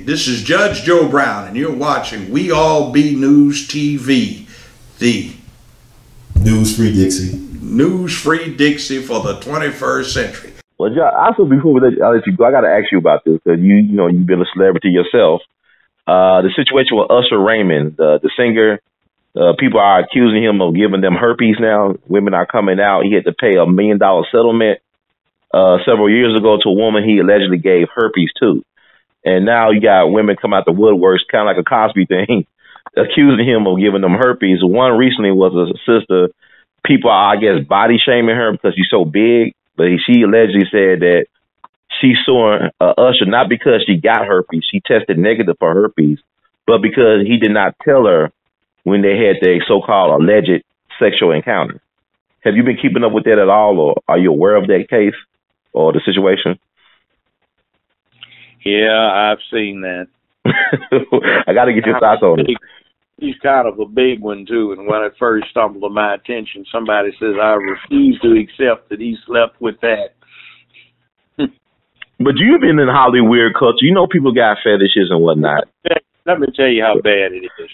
This is Judge Joe Brown, and you're watching We All Be News TV, the News-free Dixie. News-free Dixie for the 21st century. Well, John, also before I let you go, I got to ask you about this because you've been a celebrity yourself. The situation with Usher Raymond, the singer, people are accusing him of giving them herpes now. Women are coming out. He had to pay $1 million settlement several years ago to a woman he allegedly gave herpes to. And now you got women come out the woodworks, kind of like a Cosby thing, accusing him of giving them herpes. One recently was a sister. People are, I guess, body shaming her because she's so big. But she allegedly said that she's suing Usher not because she got herpes. She tested negative for herpes, but because he did not tell her when they had their so-called alleged sexual encounter. Have you been keeping up with that at all, or are you aware of that case or the situation? Yeah, I've seen that. I got to get your thoughts on it. He's kind of a big one, too. And when it first stumbled to my attention, somebody says, I refuse to accept that he slept with that. But you've been in Hollywood weird culture. You know people got fetishes and whatnot. Let me tell you how bad it is.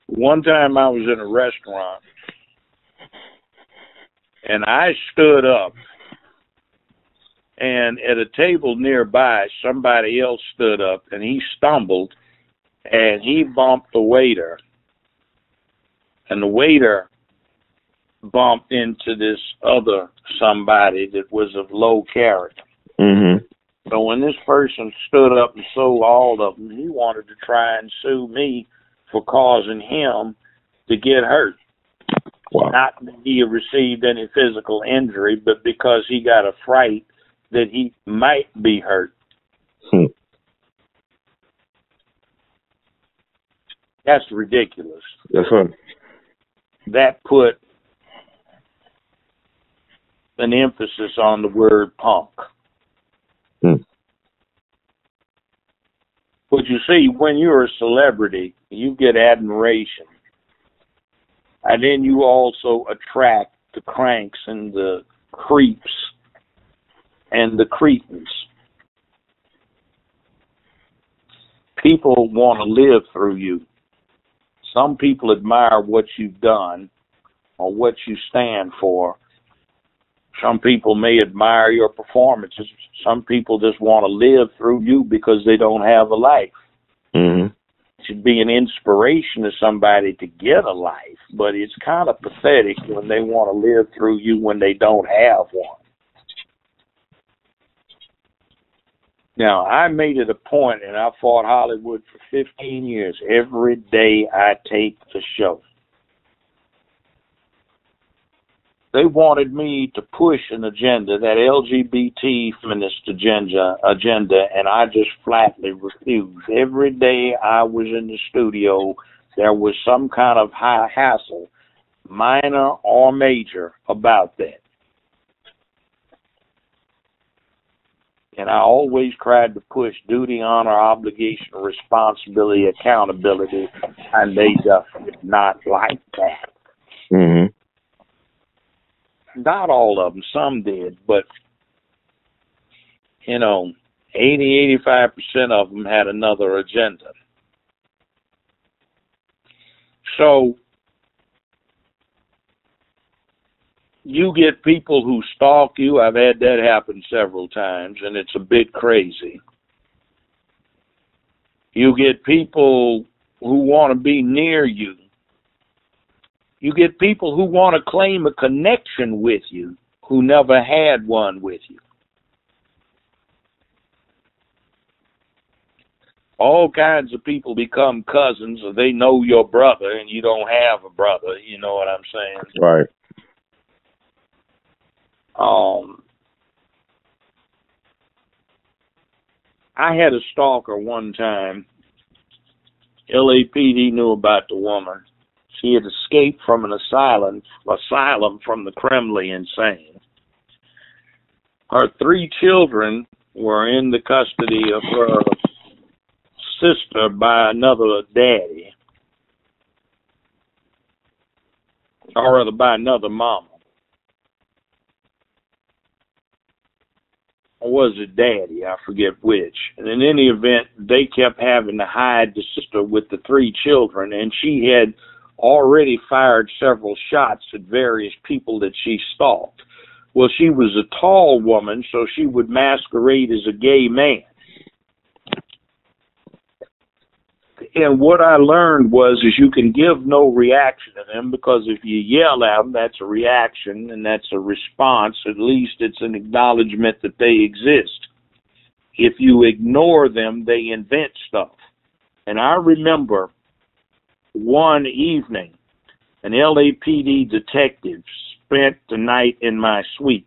One time I was in a restaurant, and I stood up. And at a table nearby, somebody else stood up, and he stumbled, and he bumped the waiter. And the waiter bumped into this other somebody that was of low character. Mm-hmm. So when this person stood up and sold all of them, he wanted to try and sue me for causing him to get hurt. Wow. Not that he received any physical injury, but because he got a fright that he might be hurt. That's ridiculous. That's right. That put an emphasis on the word punk. But you see, when you're a celebrity, you get admiration. And then you also attract the cranks and the creeps and the cretins. People want to live through you. Some people admire what you've done or what you stand for. Some people may admire your performances. Some people just want to live through you because they don't have a life. Mm-hmm. It should be an inspiration to somebody to get a life, but it's kind of pathetic when they want to live through you when they don't have one. Now, I made it a point, and I fought Hollywood for 15 years. Every day I take the show. They wanted me to push an agenda, that LGBT feminist agenda, and I just flatly refused. Every day I was in the studio, there was some kind of high hassle, minor or major, about that. And I always tried to push duty, honor, obligation, responsibility, accountability, and they just did not like that. Mm-hmm. Not all of them, some did, but, 80-85% of them had another agenda. So, you get people who stalk you. I've had that happen several times, and it's a bit crazy. You get people who want to be near you. You get people who want to claim a connection with you who never had one with you. All kinds of people become cousins, or they know your brother, and you don't have a brother. You know what I'm saying? Right. I had a stalker one time. LAPD knew about the woman. She had escaped from an asylum from the criminally insane. Her 3 children were in the custody of her sister by another daddy, or rather by another mama. or was it Daddy? I forget which. And in any event, they kept having to hide the sister with the 3 children, and she had already fired several shots at various people that she stalked. Well, she was a tall woman, so she would masquerade as a gay man. And what I learned is you can give no reaction to them, because if you yell at them, that's a reaction and that's a response. At least it's an acknowledgement that they exist. If you ignore them, they invent stuff. And I remember one evening, an LAPD detective spent the night in my suite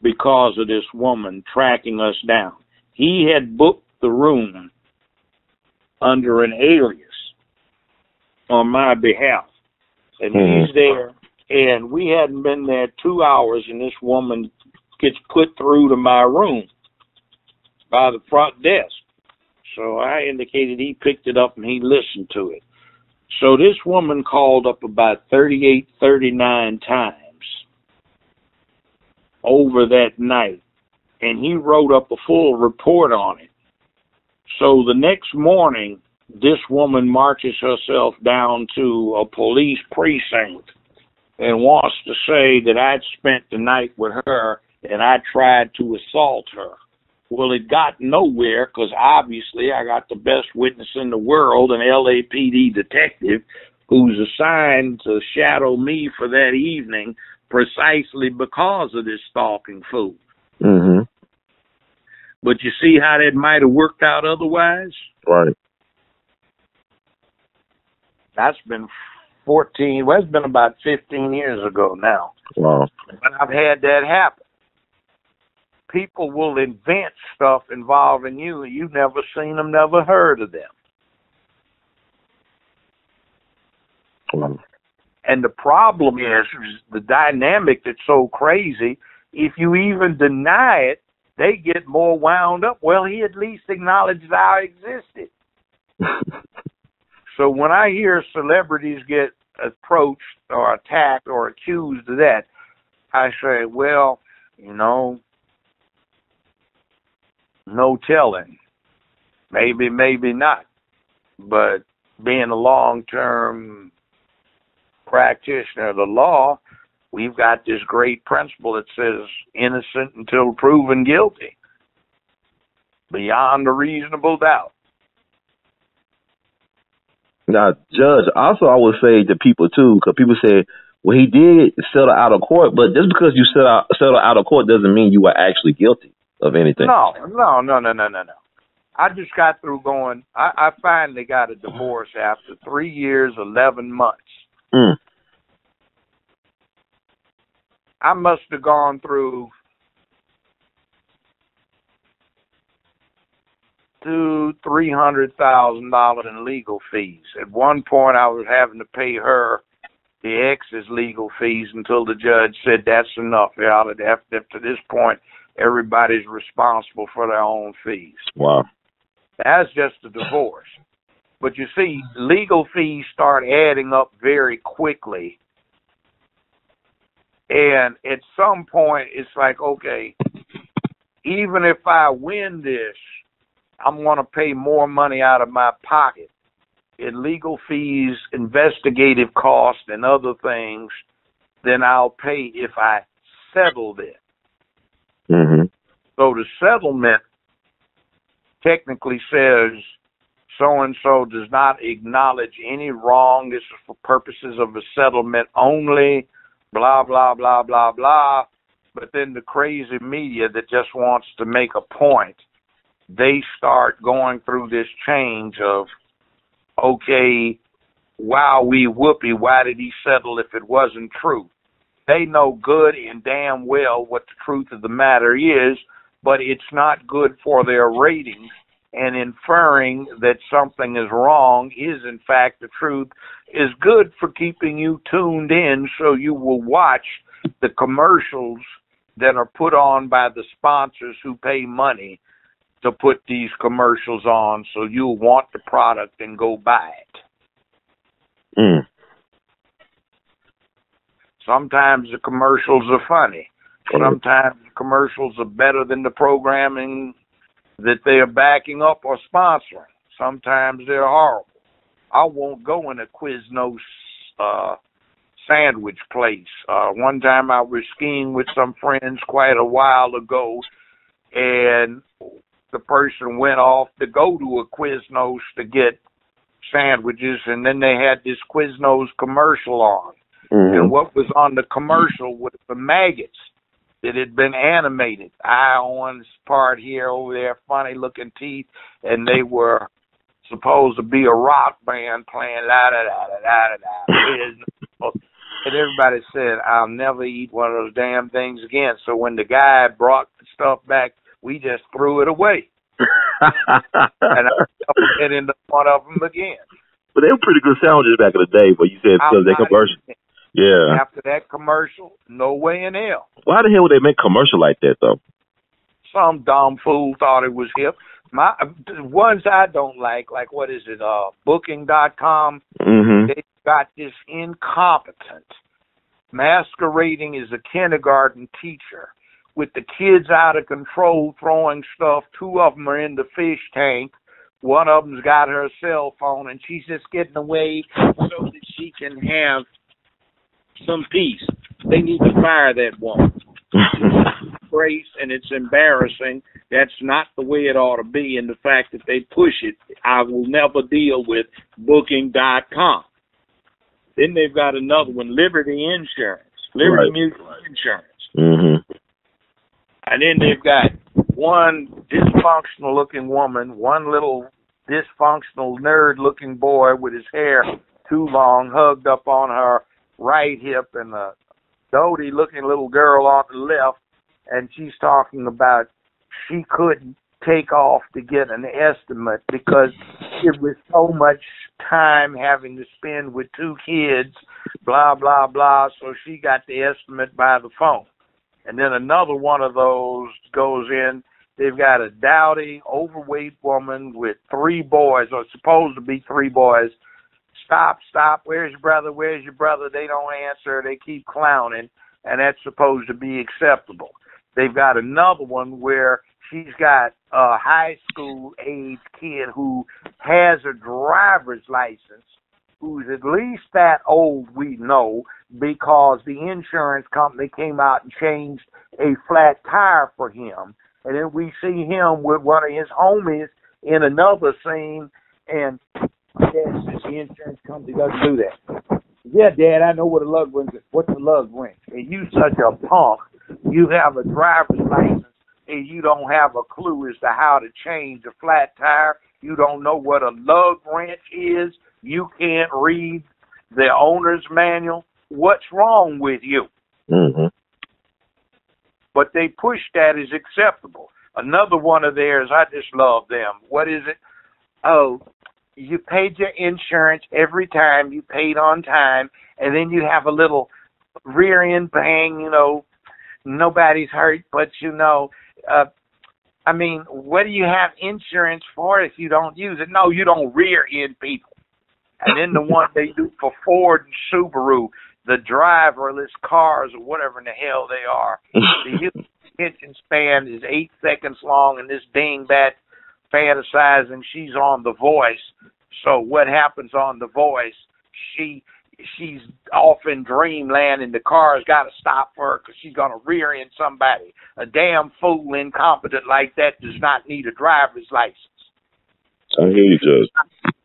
because of this woman tracking us down. He had booked the room under an alias on my behalf. And he's there, and we hadn't been there 2 hours, and this woman gets put through to my room by the front desk. So I indicated he picked it up and he listened to it. So this woman called up about 38, 39 times over that night, and he wrote up a full report on it. So the next morning, this woman marches herself down to a police precinct and wants to say that I'd spent the night with her and I tried to assault her. Well, it got nowhere, because obviously I got the best witness in the world, an LAPD detective who's assigned to shadow me for that evening precisely because of this stalking fool. Mm-hmm. But you see how that might have worked out otherwise? Right. That's been it's been about 15 years ago now. Wow. But I've had that happen. People will invent stuff involving you, and you've never seen them, never heard of them. Wow. And the problem is the dynamic that's so crazy. If you even deny it, they get more wound up. Well, he at least acknowledged I existed. So when I hear celebrities get approached or attacked or accused of that, I say, well, no telling. Maybe, maybe not. But being a long-term practitioner of the law, we've got this great principle that says innocent until proven guilty, beyond a reasonable doubt. Now, Judge, also I would say to people, too, because people say, well, he did settle out of court, but just because you settle out of court doesn't mean you are actually guilty of anything. No. I just got through going, I finally got a divorce after 3 years, 11 months. Mm. I must have gone through $300,000 in legal fees. At one point, I was having to pay her the ex's legal fees until the judge said that's enough. Up to this point, everybody's responsible for their own fees. Wow. That's just a divorce. But you see, legal fees start adding up very quickly. And at some point, it's like, okay, even if I win this, I'm going to pay more money out of my pocket in legal fees, investigative costs, and other things than I'll pay if I settled it. Mm-hmm. So the settlement technically says so-and-so does not acknowledge any wrong. This is for purposes of a settlement only, blah, blah, blah, blah, blah. But then the crazy media that just wants to make a point, they start going through this change of, okay, wow, whoopee, why did he settle if it wasn't true? They know good and damn well what the truth of the matter is, but it's not good for their ratings, and inferring that something is wrong is in fact the truth is good for keeping you tuned in, so you will watch the commercials that are put on by the sponsors who pay money to put these commercials on, so you'll want the product and go buy it. Mm. Sometimes the commercials are funny. Sometimes commercials are better than the programming that they are backing up or sponsoring. Sometimes they're horrible. I won't go in a Quiznos sandwich place. One time I was skiing with some friends quite a while ago, and the person went off to go to a Quiznos to get sandwiches, and then they had this Quiznos commercial on. And what was on the commercial was the maggots that had been animated. Eye on this part here, over there, funny looking teeth, and they were supposed to be a rock band playing la da da da da da. And everybody said, I'll never eat one of those damn things again. So when the guy brought the stuff back, we just threw it away. And I never get into one of them again. But they were pretty good sandwiches back in the day, but you said because they commercial. Yeah. After that commercial, no way in hell. Why the hell would they make commercial like that, though? Some dumb fool thought it was hip. The ones I don't like what is it, Booking.com, they got this incompetent masquerading as a kindergarten teacher with the kids out of control throwing stuff. Two of them are in the fish tank. One of them's got her cell phone, and she's just getting away so that she can have some peace. They need to fire that woman. Grace, and it's embarrassing. That's not the way it ought to be, and the fact that they push it, I will never deal with Booking.com. Then they've got another one, Liberty Insurance, Liberty Mutual Insurance. And then they've got one dysfunctional-looking woman, one little dysfunctional nerd-looking boy with his hair too long, hugged up on her right hip, and a doty-looking little girl on the left, and she's talking about she couldn't take off to get an estimate because it was so much time having to spend with two kids, blah, blah, blah, so she got the estimate by the phone. And then another one of those goes in, they've got a dowdy, overweight woman with three boys, or supposed to be three boys. Stop, where's your brother, where's your brother? They don't answer, they keep clowning, and that's supposed to be acceptable. They've got another one where she's got a high school age kid who has a driver's license, who's at least that old, we know, because the insurance company came out and changed a flat tire for him. And then we see him with one of his homies in another scene, and Dad, the insurance company doesn't do that. Yeah, Dad, I know what a lug wrench is. What's a lug wrench? And you such a punk. You have a driver's license, and you don't have a clue as to how to change a flat tire. You don't know what a lug wrench is. You can't read the owner's manual. What's wrong with you? But they push that as acceptable. Another one of theirs, I just love them. What is it? Oh, you paid your insurance every time, you paid on time, and then you have a little rear end bang, you know, nobody's hurt, but you know, I mean, what do you have insurance for if you don't use it? No, you don't rear end people. And then the one they do for Ford and Subaru, the driverless cars or whatever in the hell they are, the attention span is 8 seconds long, and this dingbat fantasizing she's on The Voice. So what happens on The Voice? She's off in dreamland, and the car's got to stop for her because she's going to rear end somebody. A damn fool incompetent like that does not need a driver's license. I hear you, Judge.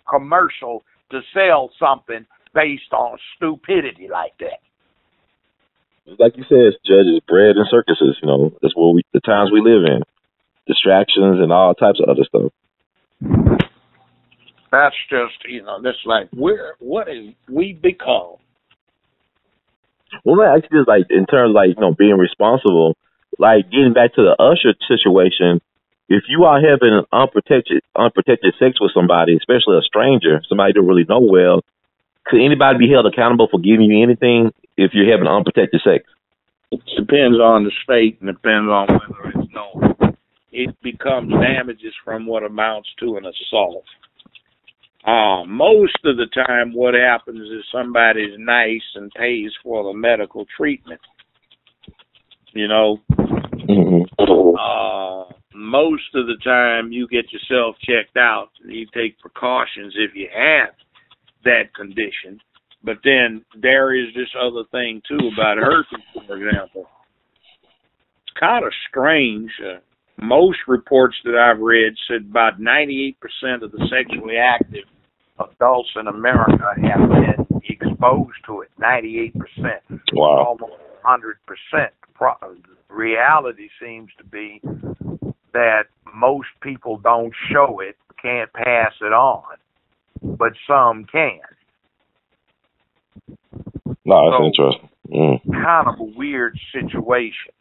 Commercial to sell something based on stupidity like that. Like you said, Judge, it's bread and circuses. You know, that's what the times we live in. Distractions and all types of other stuff. That's just, you know, that's like, what have we become? Well, actually, just like in terms of like, you know, being responsible, like getting back to the Usher situation, if you are having unprotected sex with somebody, especially a stranger, somebody you don't really know well, could anybody be held accountable for giving you anything if you're having unprotected sex? It depends on the state and depends on whether it's known. It becomes damages from what amounts to an assault. Most of the time what happens is somebody's nice and pays for the medical treatment. You know, most of the time you get yourself checked out and you take precautions if you have that condition. But then there is this other thing too about herpes, for example. It's kind of strange. Most reports that I've read said about 98% of the sexually active adults in America have been exposed to it. 98%. Wow. Almost 100%. The reality seems to be that most people don't show it, can't pass it on, but some can. No, that's interesting. Kind of a weird situation.